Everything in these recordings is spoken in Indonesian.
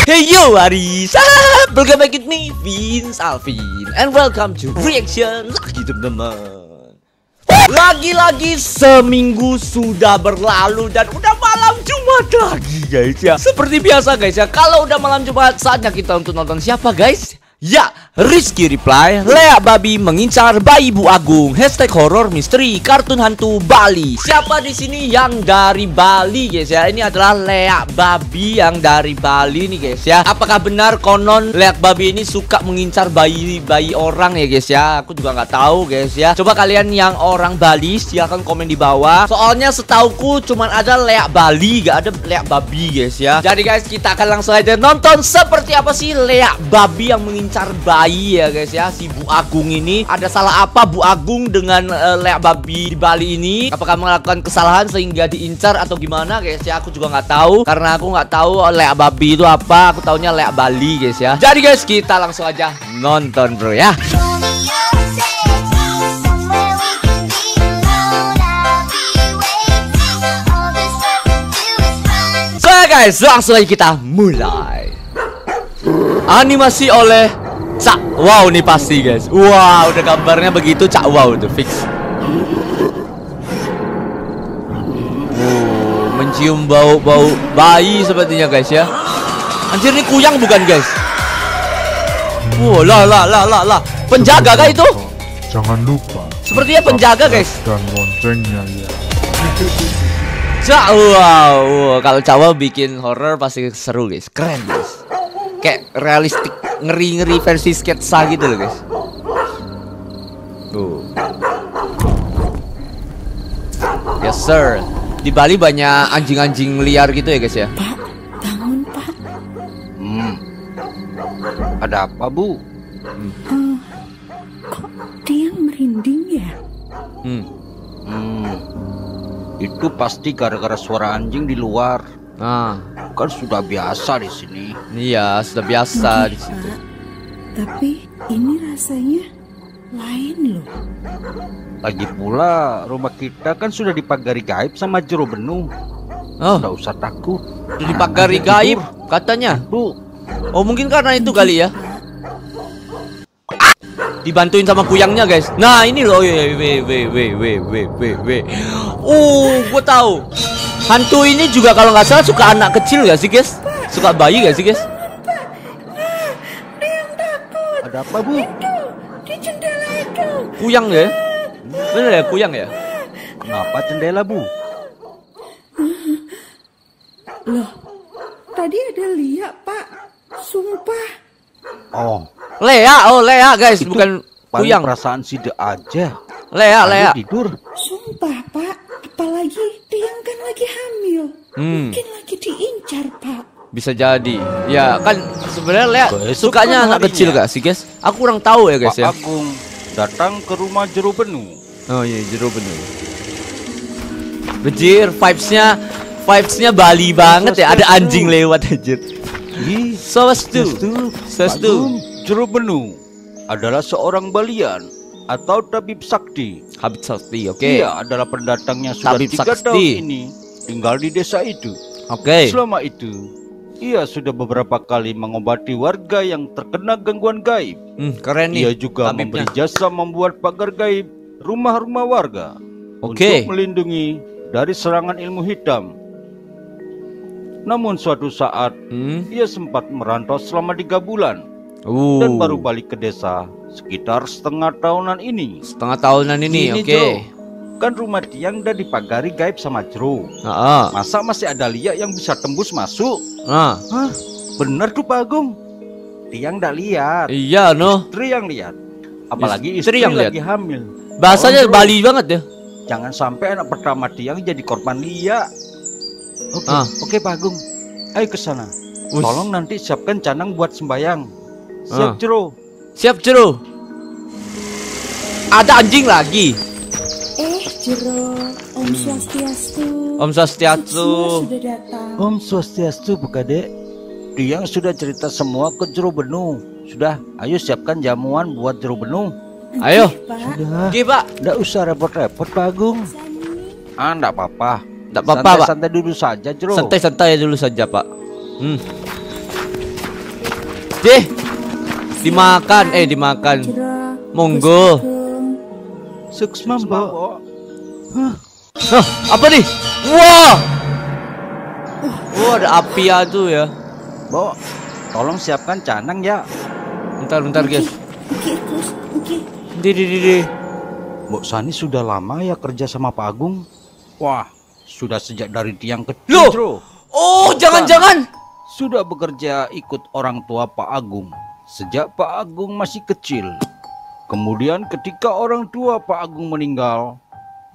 Hey yo Aris, welcome back with me Vince Alvin, and welcome to reaction lagi teman-teman. Lagi-lagi seminggu sudah berlalu dan udah malam Jumat lagi guys ya. Seperti biasa guys ya, kalau udah malam Jumat saatnya kita untuk nonton siapa guys? Ya, Rizky Reply, Lea Babi mengincar bayi Bu Agung, hashtag horror misteri kartun hantu Bali. Siapa di sini yang dari Bali guys ya? Ini adalah Lea Babi yang dari Bali nih guys ya. Apakah benar konon Lea Babi ini suka mengincar bayi orang ya guys ya? Aku juga nggak tahu guys ya. Coba kalian yang orang Bali silahkan komen di bawah. Soalnya setauku cuman ada Lea Bali, gak ada Lea Babi guys ya. Jadi guys, kita akan langsung aja nonton seperti apa sih Lea Babi yang mengincar bayi ya guys ya, si Bu Agung ini. Ada salah apa Bu Agung dengan Lea Babi di Bali ini? Apakah melakukan kesalahan sehingga diincar atau gimana guys ya? Aku juga nggak tahu, karena aku nggak tahu Lea Babi itu apa. Aku taunya Lea Bali guys ya. Jadi guys, kita langsung aja nonton bro ya. So guys, langsung aja kita mulai. Animasi oleh Cak Wow nih pasti guys. Wow, udah gambarnya begitu Cak Wow tuh fix. Mencium bau-bau bayi sepertinya guys ya. Anjir, ini kuyang bukan guys? Lah. Penjaga kah itu? Jangan lupa. Sepertinya penjaga guys. Dan loncengnya ya. Cak Wow. Kalau Cak Wow bikin horror pasti seru guys. Keren guys. Kayak realistik, ngeri-ngeri versi sketsa gitu loh guys. Tuh. Yes sir. Di Bali banyak anjing-anjing liar gitu ya guys ya. Pak, bangun Pak. Ada apa Bu? Kok dia merinding ya? Itu pasti gara-gara suara anjing di luar. Nah, Kan sudah biasa di sini. iya sudah biasa di situ. Pak, tapi ini rasanya lain loh. Lagi pula rumah kita kan sudah dipagari gaib sama jero benuh. Oh, Nggak usah takut. dipagari gaib katanya. Bu, Oh, mungkin karena itu kali ya. Dibantuin sama kuyangnya guys. Nah ini loh. Gue tahu. Hantu ini juga kalau nggak salah suka anak kecil gak sih guys? Suka bayi gak sih guys? Dia yang takut. ada apa Bu? Di jendela itu. Kuyang ya? Bener ya, kuyang ya? Kenapa jendela Bu? Loh, tadi ada Lia Pak. Sumpah. Oh, Lea guys, itu bukan paling kuyang. perasaan Side aja. Lea. Ayo tidur. Sumpah Pak. Apalagi dia kan lagi hamil. Mungkin lagi diincar Pak. Bisa jadi. Ya kan sebenarnya Lea Besok sukanya kan anak harinya. kecil gak sih guys? Aku kurang tahu ya guys Pak ya. Agung datang ke rumah jero benuh. Oh iya, jero bener. Bejir, vibesnya Bali banget ya. Ada anjing lewat anjir. Ih, Swastu. Agung jero benuh adalah seorang balian atau tabib sakti. Habib Sakti, oke. Ia adalah pendatang yang sudah Tabib 3 Sakti. tahun ini tinggal di desa itu. Oke. Selama itu, ia sudah beberapa kali mengobati warga yang terkena gangguan gaib. Keren nih. Ia juga tabibnya. memberi jasa membuat pagar gaib rumah-rumah warga Oke. untuk melindungi dari serangan ilmu hitam. Namun suatu saat, ia sempat merantau selama 3 bulan dan baru balik ke desa sekitar setengah tahunan ini. Setengah tahunan ini, Gini, oke. Jo, kan rumah tiang udah dipagari gaib sama jero. Masa masih ada Lia yang bisa tembus masuk? Hah? Bener tuh Pak Agung. Tiang ndak lihat, Iya no. istri yang lihat. Apalagi Istri istri yang lagi lihat. hamil. Bahasanya Tolong, Bro. Bali banget ya. Jangan sampai anak pertama tiang jadi korban Lia. Oke, oke Pak Agung. Ayo ke sana. Us. Tolong nanti siapkan canang buat sembayang. Siap jero. Siap jero. Ada anjing lagi. Jero, Om Swastiastu. Om Swastiastu. Semua sudah datang. Om Swastiastu Bu Kade. Tiang sudah cerita semua ke jero benuh. Sudah, ayo siapkan jamuan buat jero benuh. Ayo. Pak. Sudah. Oke pak. Nggak usah repot-repot Pak Agung. Sani. Nggak apa-apa. Nggak apa-apa pak. Santai dulu saja jero. Santai-santai dulu saja pak. Deh. Dimakan, dimakan. Monggo. Suksma, Mbok. Hah, apa nih? Wah. Wah, ada api tuh ya. Mbok, tolong siapkan canang ya. Bentar guys. Oke. Di. Mbok Sani sudah lama ya kerja sama Pak Agung? Wah, sudah sejak dari tiang kecil. Loh. Bro. Oh, jangan-jangan. Sudah bekerja ikut orang tua Pak Agung sejak Pak Agung masih kecil. Kemudian ketika orang tua Pak Agung meninggal,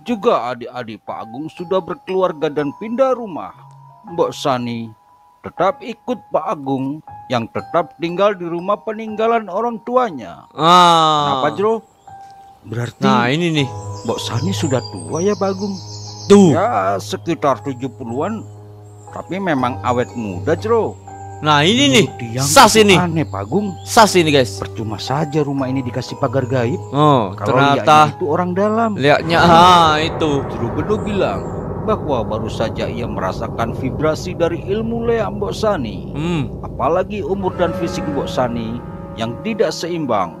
juga adik-adik Pak Agung sudah berkeluarga dan pindah rumah. Mbok Sani tetap ikut Pak Agung yang tetap tinggal di rumah peninggalan orang tuanya. Kenapa, Jro? Berarti Nah, ini nih. Mbok Sani sudah tua ya, Pak Agung? Tuh. Ya, sekitar 70-an. Tapi memang awet muda, Jro. Nah, ini nih. Tiang Sas ini. Aneh, Pak Agung. Sas ini, guys. Percuma saja rumah ini dikasih pagar gaib. Oh, Kalau ternyata liatnya itu orang dalam. lihatnya itu. Jero Benuh bilang bahwa baru saja ia merasakan vibrasi dari ilmu leak Mbok Sani. Apalagi umur dan fisik Mbok Sani yang tidak seimbang.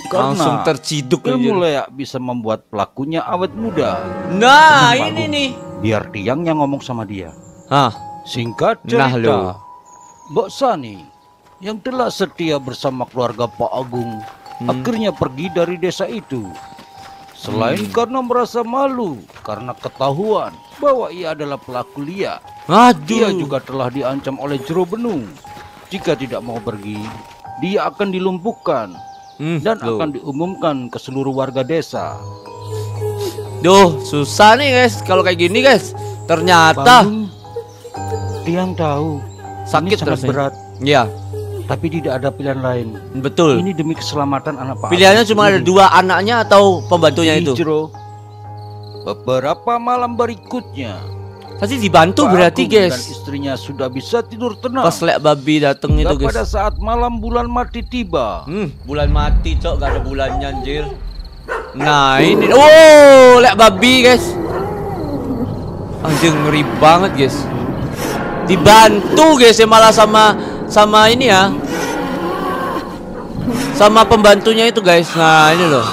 Langsung Karena terciduk ilmu aja. leak bisa membuat pelakunya awet muda. Nah, Pak ini Agung, nih. biar Tiang yang ngomong sama dia. Hah. Singkat Nah, cerita, lo. Mbok Sani yang telah setia bersama keluarga Pak Agung akhirnya pergi dari desa itu. Selain karena merasa malu karena ketahuan bahwa ia adalah pelaku liak, dia Aduh. juga telah diancam oleh Jero Benuh. Jika tidak mau pergi, dia akan dilumpuhkan dan Loh. akan diumumkan ke seluruh warga desa. Duh, susah nih, guys. Kalau kayak gini, guys. Ternyata Bandung, Tiang tahu sakit ini sangat rasanya. berat, Iya, tapi tidak ada pilihan lain. betul. Ini demi keselamatan anak Pak Pilihannya Agung cuma ada sendiri. 2 anaknya atau pembantunya itu. Jero. Beberapa malam berikutnya, Pasti dibantu Pak berarti, Agung dan guys. istrinya sudah bisa tidur tenang. Pas lek babi dateng itu, Hingga pada guys. saat malam bulan mati tiba. Bulan mati, cok, gak ada bulannya, anjir. Nah, ini. Oh, lek babi, guys. Anjir, ngeri banget, guys. Dibantu, guys, ya, malah sama ini ya. Sama pembantunya itu, guys. Nah, ini loh.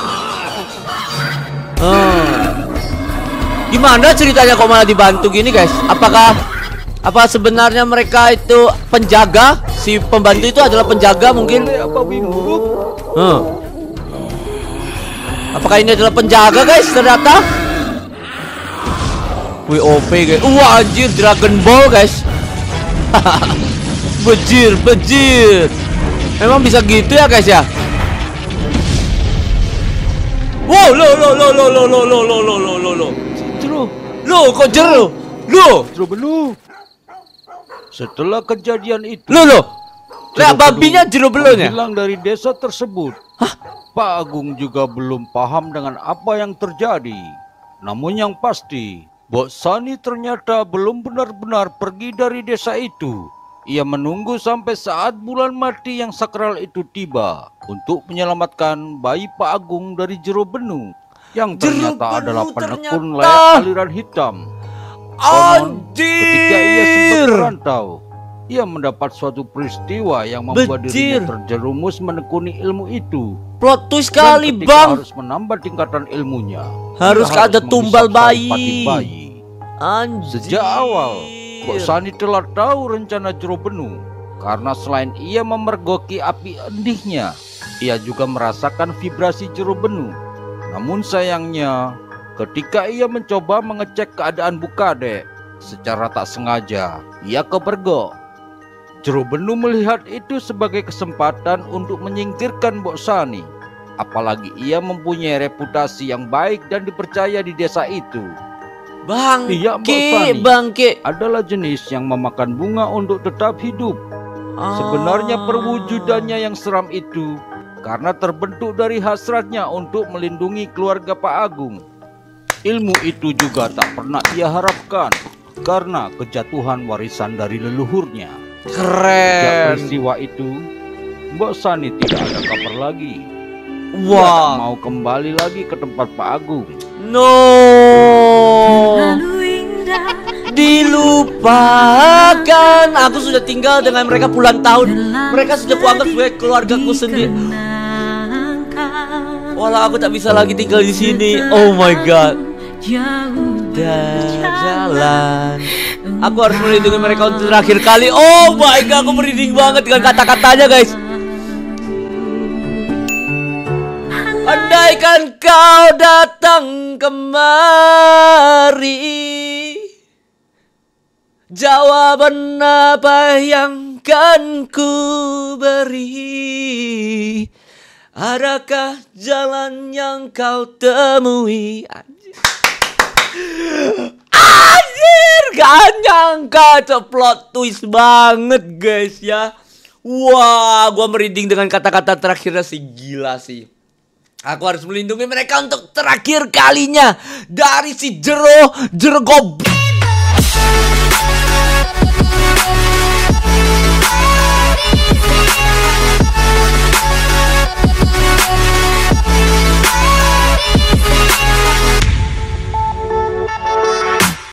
Gimana ceritanya kok malah dibantu gini, guys? Apa sebenarnya mereka itu penjaga? Si pembantu itu adalah penjaga mungkin? Oleh babi buruk. Apakah ini adalah penjaga, guys? Ternyata wih, OP, guys. Wah, anjir, Dragon Ball, guys. Bejir. Memang bisa gitu ya, guys ya? Wow, lo. Jero. Lo, kok jero? Lo. Jero Benuh. Setelah kejadian itu, Lo. Lihat Jero babinya Benuh jero belonya. menghilang dari desa tersebut. Pak Agung juga belum paham dengan apa yang terjadi. Namun yang pasti, Mbok Sani ternyata belum benar-benar pergi dari desa itu. Ia menunggu sampai saat bulan mati yang sakral itu tiba untuk menyelamatkan bayi Pak Agung dari Jero Benuh yang Jero ternyata Benuh adalah penekun ternyata. leak aliran hitam. Konon, ketika ia sempat Anjir. merantau, ia mendapat suatu peristiwa yang membuat Bejir. dirinya terjerumus menekuni ilmu itu. Plot twist Dan kali, ketika Bang. harus menambah tingkatan ilmunya, Harus ia ada tumbal menghisap saripati bayi. bayi. Anjir. Sejak awal, Mbok Sani telah tahu rencana Jero Benuh. Karena selain ia memergoki api endihnya, ia juga merasakan vibrasi Jero Benuh. Namun sayangnya, ketika ia mencoba mengecek keadaan Bukade, secara tak sengaja, ia kepergok. Jero Benuh melihat itu sebagai kesempatan untuk menyingkirkan Mbok Sani. Apalagi ia mempunyai reputasi yang baik dan dipercaya di desa itu. Iya, Mbok Sani. Bangke. Adalah jenis yang memakan bunga untuk tetap hidup. Sebenarnya perwujudannya yang seram itu karena terbentuk dari hasratnya untuk melindungi keluarga Pak Agung. Ilmu itu juga tak pernah ia harapkan karena kejatuhan warisan dari leluhurnya. Sejak Keren. peristiwa itu, Mbok Sani tidak ada kabar lagi. Ia tak Wah. mau kembali lagi ke tempat Pak Agung. No. dilupakan. Aku sudah tinggal dengan mereka puluhan tahun. Mereka sudah kuanggap sebagai keluargaku sendiri. Walau aku tak bisa lagi tinggal di sini. Oh my god. Jalan. Aku harus melindungi mereka untuk terakhir kali. Oh my god, aku merinding banget dengan kata-katanya, guys. Andaikan kau datang kemari, jawaban apa yang kan ku beri? Adakah jalan yang kau temui? Anjir, gak nyangka, itu plot twist banget guys ya. Wah, gua merinding dengan kata-kata terakhirnya sih, gila sih. Aku harus melindungi mereka untuk terakhir kalinya dari si Jero goblok.